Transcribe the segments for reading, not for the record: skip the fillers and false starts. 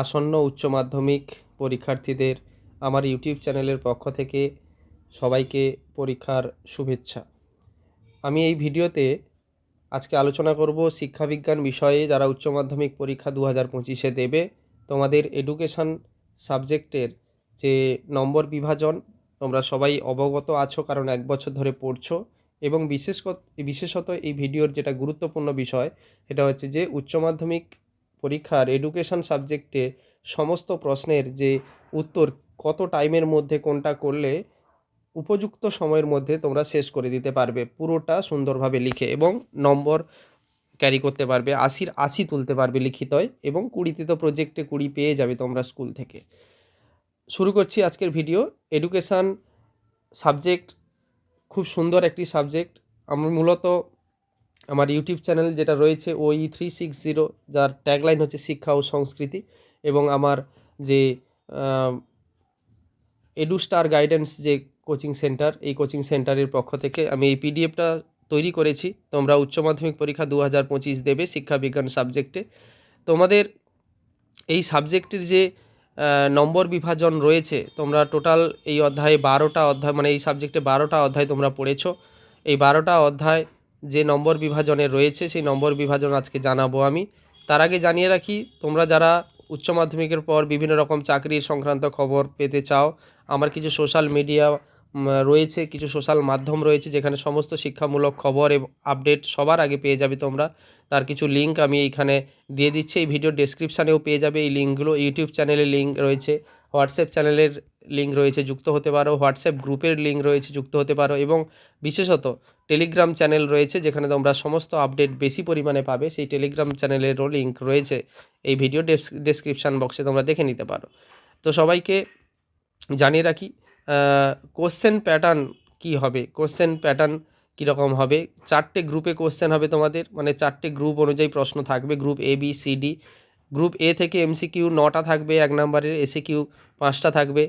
আসন্ন উচ্চ মাধ্যমিক পরীক্ষার্থীদের আমার ইউটিউব চ্যানেলের পক্ষ থেকে সবাইকে পরীক্ষার শুভেচ্ছা। আমি এই ভিডিওতে আজকে আলোচনা করব শিক্ষাবিজ্ঞান বিষয়ে যারা উচ্চ মাধ্যমিক পরীক্ষা 2025-এ দেবে তোমাদের এডুকেশন সাবজেক্টের যে নম্বর বিভাজন তোমরা সবাই অবগত আছো, কারণ 1 বছর ধরে পড়ছো। এবং বিশেষত এই ভিডিওর যেটা গুরুত্বপূর্ণ বিষয় এটা হচ্ছে যে উচ্চ মাধ্যমিক পরীক্ষার এডুকেশন সাবজেক্টে সমস্ত প্রশ্নের যে উত্তর কত টাইমের মধ্যে কোনটা করলে উপযুক্ত সময়ের মধ্যে তোমরা শেষ করে দিতে পারবে পুরোটা সুন্দরভাবে লিখে, এবং নম্বর ক্যারি করতে পারবে, 80-র 80 তুলতে পারবে লিখিতয়, এবং 20তে তো প্রজেক্টে 20 পেয়ে যাবে তোমরা স্কুল থেকে। শুরু করছি আজকের ভিডিও। এডুকেশান সাবজেক্ট খুব সুন্দর একটি সাবজেক্ট। আমি মূলত আমার ইউটিউব চ্যানেল যেটা রয়েছে OE360, যার ট্যাগলাইন হচ্ছে শিক্ষা ও সংস্কৃতি, এবং আমার যে এডুস্টার গাইডেন্স যে কোচিং সেন্টার, এই কোচিং সেন্টারের পক্ষ থেকে আমি এই পিডিএফটা তৈরি করেছি। তোমরা উচ্চ মাধ্যমিক পরীক্ষা 2025 দেবে শিক্ষা বিজ্ঞান সাবজেক্টে। তোমাদের এই সাবজেক্টের যে নম্বর বিভাজন রয়েছে, তোমরা টোটাল এই অধ্যায়ে 12টা অধ্যায়, মানে এই সাবজেক্টে 12টা অধ্যায় তোমরা পড়েছো। এই 12টা অধ্যায় যে নম্বর বিভাজনে রয়েছে সেই নম্বর বিভাজন আজকে জানাবো আমি। তার আগে জানিয়ে রাখি, তোমরা যারা উচ্চ মাধ্যমিকের পর বিভিন্ন রকম চাকরির সংক্রান্ত খবর পেতে চাও, আমার কিছু সোশ্যাল মিডিয়া রয়েছে, কিছু সোশ্যাল মাধ্যম রয়েছে যেখানে সমস্ত শিক্ষামূলক খবর এবং আপডেট সবার আগে পেয়ে যাবে তোমরা। তার কিছু লিঙ্ক আমি এইখানে দিয়ে দিচ্ছি, এই ভিডিওর ডেসক্রিপশানেও পেয়ে যাবে এই লিঙ্কগুলো। ইউটিউব চ্যানেলের লিঙ্ক রয়েছে, হোয়াটসঅ্যাপ চ্যানেলের লিঙ্ক রয়েছে, যুক্ত হতে পারো। হোয়াটসঅ্যাপ গ্রুপের লিঙ্ক রয়েছে, যুক্ত হতে পারো। এবং বিশেষত টেলিগ্রাম চ্যানেল রয়েছে যেখানে তোমরা সমস্ত আপডেট বেশি পরিমাণে পাবে, সেই টেলিগ্রাম চ্যানেলেরও লিঙ্ক রয়েছে এই ভিডিও ডেসক্রিপশান বক্সে, তোমরা দেখে নিতে পারো। তো সবাইকে জানিয়ে রাখি কোশ্চেন প্যাটার্ন কী হবে, কোশ্চেন প্যাটার্ন কীরকম হবে। 4টে গ্রুপে কোশ্চেন হবে তোমাদের, মানে 4টে গ্রুপ অনুযায়ী প্রশ্ন থাকবে। Group ABCD। গ্রুপ এ থেকে MCQ 9টা থাকবে 1 নম্বরের, ACQ 5টা থাকবে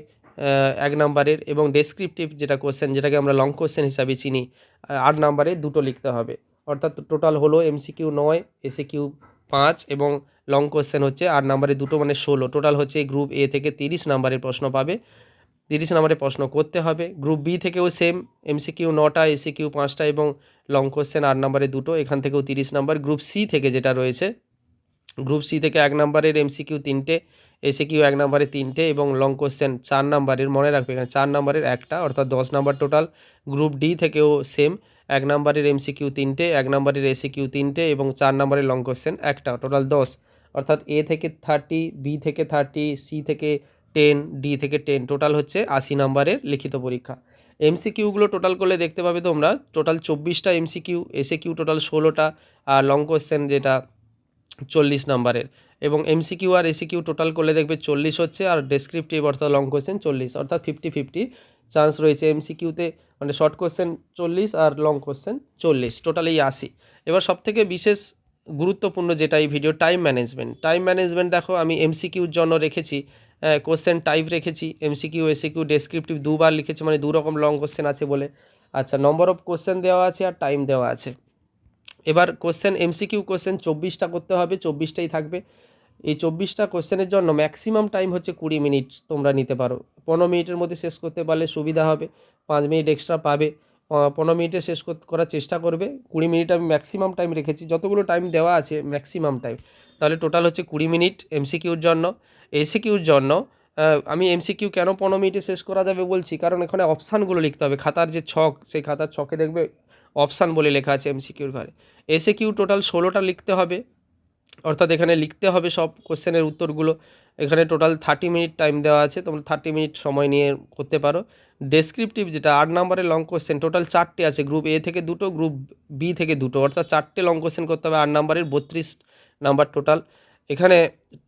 1 নম্বরের, এবং ডেসক্রিপটিভ যেটা কোশ্চেন, যেটাকে আমরা লং কোশ্চেন হিসাবে চিনি, 8 নম্বরে 2টো লিখতে হবে। অর্থাৎ টোটাল হলো MCQ 9, ACQ 5 এবং লং কোশ্চেন হচ্ছে 8 নম্বরে 2টো, মানে 16। টোটাল হচ্ছে গ্রুপ এ থেকে 30 নম্বরের প্রশ্ন পাবে, 30 নম্বরের প্রশ্ন করতে হবে। গ্রুপ বি থেকেও সেম, MCQ 9টা, ACQ 5টা এবং লং কোশ্চেন 8 নম্বরে 2টো, এখান থেকেও 30 নম্বর। গ্রুপ সি থেকে যেটা রয়েছে, গ্রুপ সি থেকে 1 নম্বরের MCQ 3টে, ACQ 1 নম্বরে 3টে এবং লং কোশ্চেন 4 নম্বরের, মনে রাখবে এখানে 4 নম্বরের একটা, অর্থাৎ 10 নম্বর টোটাল। গ্রুপ ডি থেকেও সেম, 1 নম্বরের MCQ 3টে, 1 নম্বরের ACQ 3টে এবং 4 নম্বরের লং কোশ্চেন একটা, টোটাল 10। অর্থাৎ এ থেকে 30, বি থেকে 30, সি থেকে 10, ডি থেকে 10, টোটাল হচ্ছে 80 নম্বরের লিখিত পরীক্ষা। MCQগুলো টোটাল করলে দেখতে পাবে তোমরা টোটাল 24টা MCQ, ACQ টোটাল 16টা, আর লং কোশ্চেন যেটা 40 নম্বরের। এবং MCQ আর ACQ টোটাল করলে দেখবে 40 হচ্ছে, আর ডেসক্রিপটিভ অর্থাৎ লং কোশ্চেন 40, অর্থাৎ 50-50 চান্স রয়েছে MCQতে, মানে শর্ট কোশ্চেন 40 আর লং কোশ্চেন 40, টোটালেই 80। এবার সবথেকে বিশেষ গুরুত্বপূর্ণ যেটা এই ভিডিও, টাইম ম্যানেজমেন্ট। দেখো আমি MCQর জন্য রেখেছি কোশ্চেন টাইপ রেখেছি, MCQ ACQ ডেসক্রিপটিভ দুবার লিখেছি, মানে 2 রকম লং কোশ্চেন আছে বলে। আচ্ছা, নম্বর অফ কোশ্চেন দেওয়া আছে আর টাইম দেওয়া আছে। এবার কোশ্চেন MCQ কোশ্চেন 24টা করতে হবে, 24টাই থাকবে। এই 24টা কোশ্চেনের জন্য ম্যাক্সিমাম টাইম হচ্ছে 20 মিনিট তোমরা নিতে পারো। 15 মিনিটের মধ্যে শেষ করতে পারলে সুবিধা হবে, 5 মিনিট এক্সট্রা পাবে। 15 মিনিটে শেষ করার চেষ্টা করবে। 20 মিনিট আমি ম্যাক্সিমাম টাইম রেখেছি, যতগুলো টাইম দেওয়া আছে ম্যাক্সিমাম টাইম, তাহলে টোটাল হচ্ছে 20 মিনিট MCQর জন্য। ACQর জন্য আমি MCQ কেন 15 মিনিটে শেষ করা যাবে বলছি, কারণ এখানে অপশানগুলো লিখতে হবে। খাতার যে ছক, সেই খাতার ছকে দেখবে অপশান বলে লেখা আছে MCQর ঘরে। ACQ টোটাল 16টা লিখতে হবে, অর্থাৎ এখানে লিখতে হবে সব কোশ্চেনের উত্তরগুলো। এখানে টোটাল 30 মিনিট টাইম দেওয়া আছে, তোমরা 30 মিনিট সময় নিয়ে করতে পারো। ডেসক্রিপটিভ যেটা 8 নম্বরের লং কোশ্চেন, টোটাল 4টে আছে, গ্রুপ এ থেকে 2টো, গ্রুপ বি থেকে 2টো, অর্থাৎ 4টে লং কোশ্চেন করতে হবে 8 নম্বরের, 32 নাম্বার টোটাল। এখানে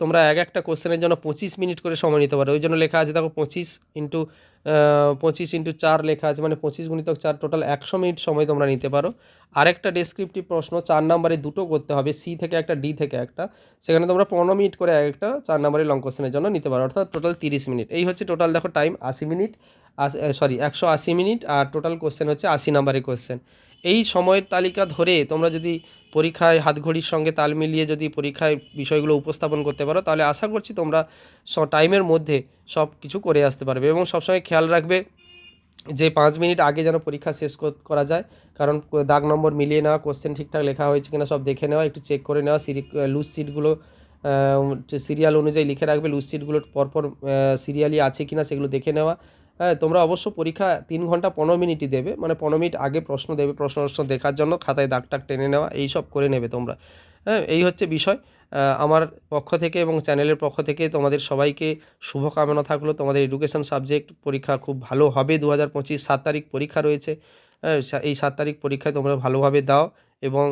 তোমরা একটা কোশ্চেনের জন্য 25 মিনিট করে সময় নিতে পারো, ওই জন্য লেখা আছে দেখো 25 × 4 লেখা আছে, মানে 25 × 4, টোটাল 100 মিনিট সময় তোমরা নিতে পারো। আরেকটা ডেসক্রিপটিভ প্রশ্ন 4 নম্বরে 2টো করতে হবে, সি থেকে একটা, ডি থেকে একটা, সেখানে তোমরা 15 মিনিট করে একটা 4 নম্বরের লং কোশ্চেনের জন্য নিতে পারো, অর্থাৎ টোটাল 30 মিনিট। এই হচ্ছে টোটাল, দেখো টাইম 80 মিনিট, 180 মিনিট, আর টোটাল কোশ্চেন হচ্ছে 80 নম্বরের কোশ্চেন। এই সময়ের তালিকা ধরে তোমরা যদি পরীক্ষায় হাতঘড়ির সঙ্গে তাল মিলিয়ে যদি পরীক্ষায় বিষয়গুলো উপস্থাপন করতে পারো, তাহলে আশা করছি তোমরা টাইমের মধ্যে সব কিছু করে আসতে পারবে। এবং সবসময় খেয়াল রাখবে যে 5 মিনিট আগে যেন পরীক্ষা শেষ করা যায়, কারণ দাগ নম্বর মিলিয়ে নেওয়া, কোশ্চেন ঠিকঠাক লেখা হয়েছে কিনা সব দেখে নেওয়া, একটু চেক করে নেওয়া, লুজ সিটগুলো সিরিয়াল অনুযায়ী লিখে রাখবে, লুজ সিটগুলো পরপর সিরিয়ালি আছে কিনা সেগুলো দেখে নেওয়া। হ্যাঁ, তোমরা অবশ্য পরীক্ষা 3 ঘন্টা 15 মিনিটই দেবে, মানে 15 মিনিট আগে প্রশ্ন দেবে, প্রশ্ন দেখার জন্য খাতায় দাগ টাগ টেনে নেওয়া, এই সব করে নেবে তোমরা। হ্যাঁ, এই হচ্ছে বিষয়। আমার পক্ষ থেকে এবং চ্যানেলের পক্ষ থেকে তোমাদের সবাইকে শুভকামনা থাকলো। তোমাদের এডুকেশন সাবজেক্ট পরীক্ষা খুব ভালো হবে 2025 7 তারিখ পরীক্ষা রয়েছে। এই 7 তারিখ পরীক্ষায় তোমরা ভালোভাবে দাও এবং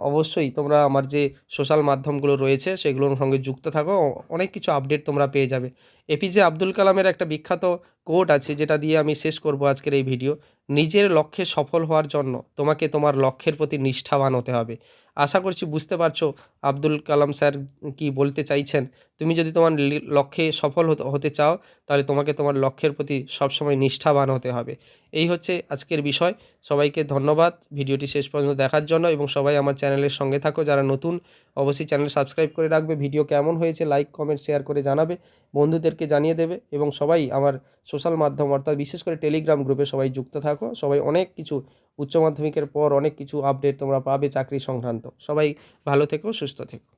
অবশ্যই তোমরা আমার যে সোশ্যাল মাধ্যমগুলো রয়েছে সেগুলোর সঙ্গে যুক্ত থাকো। অনেক কিছু আপডেট তোমরা পেয়ে যাবে। এপিজে আব্দুল কালামের একটা বিখ্যাত কোট আছে, যেটা দিয়ে আমি শেষ করব আজকের এই ভিডিও। নিজের লক্ষ্যে সফল হওয়ার জন্য তোমাকে তোমার লক্ষ্যের প্রতি নিষ্ঠাবান হতে হবে। আশা করছি বুঝতে পারছো আব্দুল কালাম স্যার কি বলতে চাইছেন। তুমি যদি তোমার লক্ষ্যে সফল হতে চাও, তাহলে তোমাকে তোমার লক্ষ্যের প্রতি সবসময় নিষ্ঠাবান হতে হবে। এই হচ্ছে আজকের বিষয়। সবাইকে ধন্যবাদ ভিডিওটি শেষ পর্যন্ত দেখার জন্য, এবং সবাই আমার চ্যানেলের সঙ্গে থাকো। যারা নতুন অবশ্যই চ্যানেল সাবস্ক্রাইব করে রাখবে। ভিডিও কেমন হয়েছে লাইক কমেন্ট শেয়ার করে জানাবে, বন্ধুদেরকে জানিয়ে দেবে, এবং সবাই আমার সোশ্যাল মাধ্যম অর্থাৎ বিশেষ করে টেলিগ্রাম গ্রুপে সবাই যুক্ত থাকো। সবাই অনেক কিছু উচ্চ মাধ্যমিকের পর অনেক কিছু আপডেট তোমরা পাবে চাকরি সংক্রান্ত। সবাই ভালো থেকো, সুস্থ থেকো।